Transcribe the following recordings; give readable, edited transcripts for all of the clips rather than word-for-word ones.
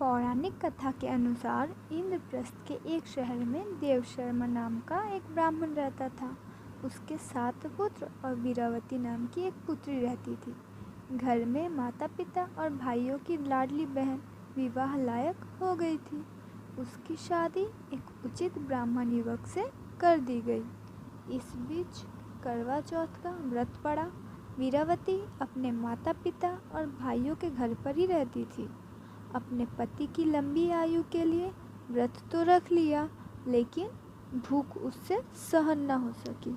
पौराणिक कथा के अनुसार इंद्रप्रस्थ के एक शहर में देवशर्मा नाम का एक ब्राह्मण रहता था। उसके 7 पुत्र और वीरावती नाम की एक पुत्री रहती थी। घर में माता पिता और भाइयों की लाडली बहन विवाह लायक हो गई थी। उसकी शादी एक उचित ब्राह्मण युवक से कर दी गई। इस बीच करवा चौथ का व्रत पड़ा। वीरावती अपने माता पिता और भाइयों के घर पर ही रहती थी। अपने पति की लंबी आयु के लिए व्रत तो रख लिया, लेकिन भूख उससे सहन न हो सकी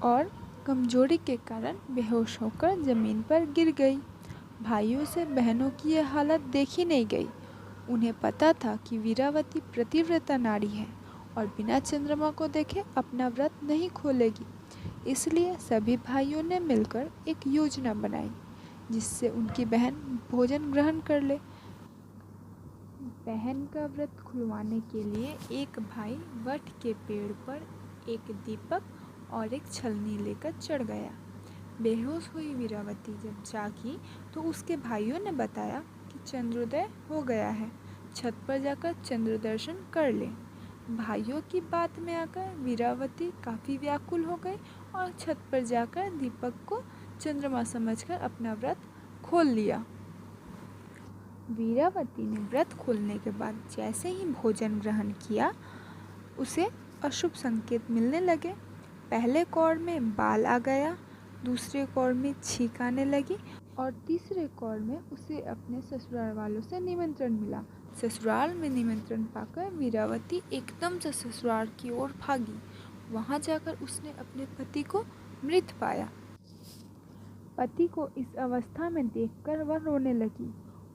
और कमजोरी के कारण बेहोश होकर जमीन पर गिर गई। भाइयों से बहनों की यह हालत देखी नहीं गई। उन्हें पता था कि वीरावती प्रतिव्रता नारी है और बिना चंद्रमा को देखे अपना व्रत नहीं खोलेगी। इसलिए सभी भाइयों ने मिलकर एक योजना बनाई जिससे उनकी बहन भोजन ग्रहण कर ले। बहन का व्रत खुलवाने के लिए एक भाई वट के पेड़ पर एक दीपक और एक छलनी लेकर चढ़ गया। बेहोश हुई वीरावती जब जागी तो उसके भाइयों ने बताया कि चंद्रोदय हो गया है, छत पर जाकर चंद्र दर्शन कर ले। भाइयों की बात में आकर वीरावती काफ़ी व्याकुल हो गई और छत पर जाकर दीपक को चंद्रमा समझकर अपना व्रत खोल लिया। वीरावती ने व्रत खोलने के बाद जैसे ही भोजन ग्रहण किया, उसे अशुभ संकेत मिलने लगे। पहले कौर में बाल आ गया, दूसरे कौर में छींक आने लगी और तीसरे कौर में उसे अपने ससुराल वालों से निमंत्रण मिला। ससुराल में निमंत्रण पाकर वीरावती एकदम से ससुराल की ओर भागी। वहां जाकर उसने अपने पति को मृत पाया। पति को इस अवस्था में देखकर वह रोने लगी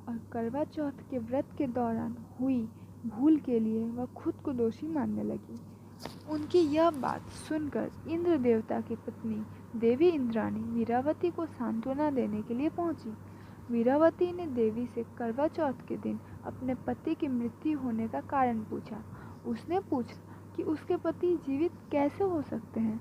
और करवा चौथ के व्रत के दौरान हुई भूल के लिए वह खुद को दोषी मानने लगी। उनकी यह बात सुनकर इंद्र देवता की पत्नी देवी इंद्राणी वीरावती को सांत्वना देने के लिए पहुंची। वीरावती ने देवी से करवा चौथ के दिन अपने पति की मृत्यु होने का कारण पूछा। उसने पूछा कि उसके पति जीवित कैसे हो सकते हैं।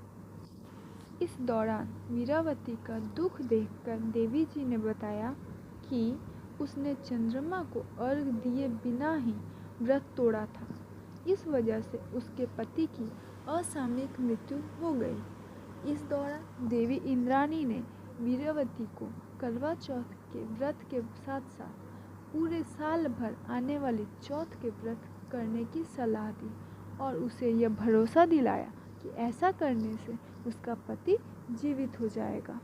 इस दौरान वीरावती का दुख देखकर देवी जी ने बताया कि उसने चंद्रमा को अर्घ दिए बिना ही व्रत तोड़ा था। इस वजह से उसके पति की असामयिक मृत्यु हो गई। इस दौरान देवी इंद्राणी ने वीरावती को करवा चौथ के व्रत के साथ साथ पूरे साल भर आने वाले चौथ के व्रत करने की सलाह दी और उसे यह भरोसा दिलाया कि ऐसा करने से उसका पति जीवित हो जाएगा।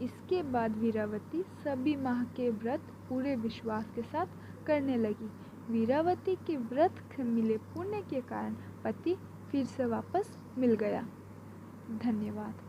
इसके बाद वीरावती सभी माह के व्रत पूरे विश्वास के साथ करने लगी। वीरावती के व्रत से मिले पुण्य के कारण पति फिर से वापस मिल गया। धन्यवाद।